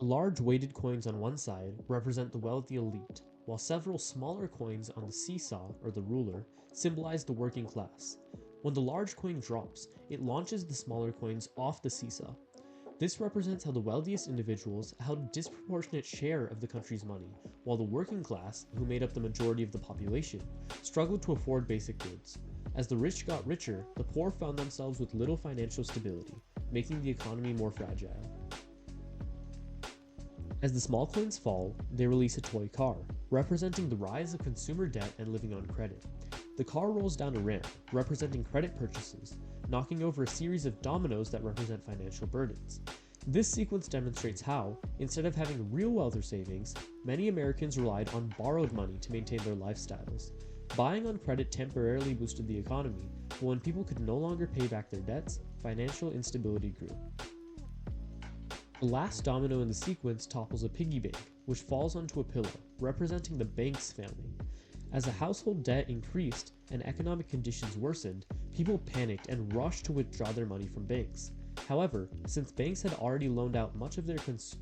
Large weighted coins on one side represent the wealthy elite, while several smaller coins on the seesaw, or the ruler, symbolize the working class. When the large coin drops, it launches the smaller coins off the seesaw. This represents how the wealthiest individuals held a disproportionate share of the country's money, while the working class, who made up the majority of the population, struggled to afford basic goods. As the rich got richer, the poor found themselves with little financial stability, making the economy more fragile. As the small coins fall, they release a toy car, representing the rise of consumer debt and living on credit. The car rolls down a ramp, representing credit purchases, knocking over a series of dominoes that represent financial burdens. This sequence demonstrates how, instead of having real wealth or savings, many Americans relied on borrowed money to maintain their lifestyles. Buying on credit temporarily boosted the economy, but when people could no longer pay back their debts, financial instability grew. The last domino in the sequence topples a piggy bank, which falls onto a pillow, representing the bank's failing. As the household debt increased and economic conditions worsened, people panicked and rushed to withdraw their money from banks. However, since banks had already loaned out much of their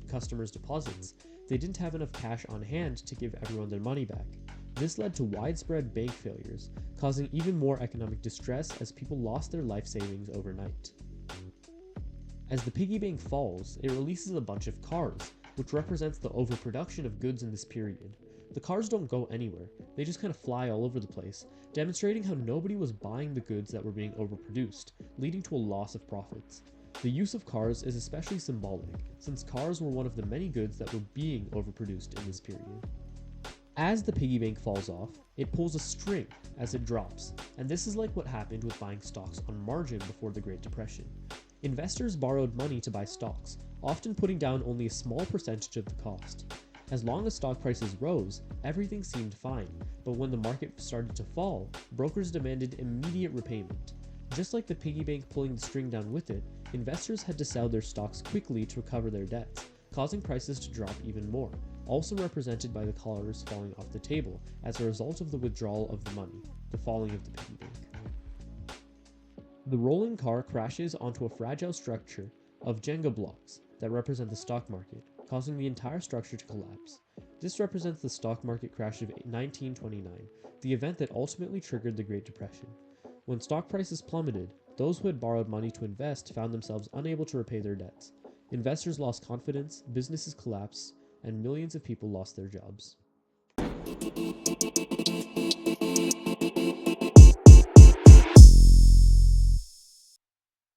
customers' deposits, they didn't have enough cash on hand to give everyone their money back. This led to widespread bank failures, causing even more economic distress as people lost their life savings overnight. As the piggy bank falls, it releases a bunch of cars, which represents the overproduction of goods in this period. The cars don't go anywhere, they just kind of fly all over the place, demonstrating how nobody was buying the goods that were being overproduced, leading to a loss of profits. The use of cars is especially symbolic, since cars were one of the many goods that were being overproduced in this period. As the piggy bank falls off, it pulls a string as it drops, and this is like what happened with buying stocks on margin before the Great Depression. Investors borrowed money to buy stocks, often putting down only a small percentage of the cost. As long as stock prices rose, everything seemed fine, but when the market started to fall, brokers demanded immediate repayment. Just like the piggy bank pulling the string down with it, investors had to sell their stocks quickly to recover their debts, causing prices to drop even more, also represented by the cars falling off the table as a result of the withdrawal of the money, the falling of the piggy bank. The rolling car crashes onto a fragile structure of Jenga blocks that represent the stock market, causing the entire structure to collapse. This represents the stock market crash of 1929, the event that ultimately triggered the Great Depression. When stock prices plummeted, those who had borrowed money to invest found themselves unable to repay their debts. Investors lost confidence, businesses collapsed, and millions of people lost their jobs.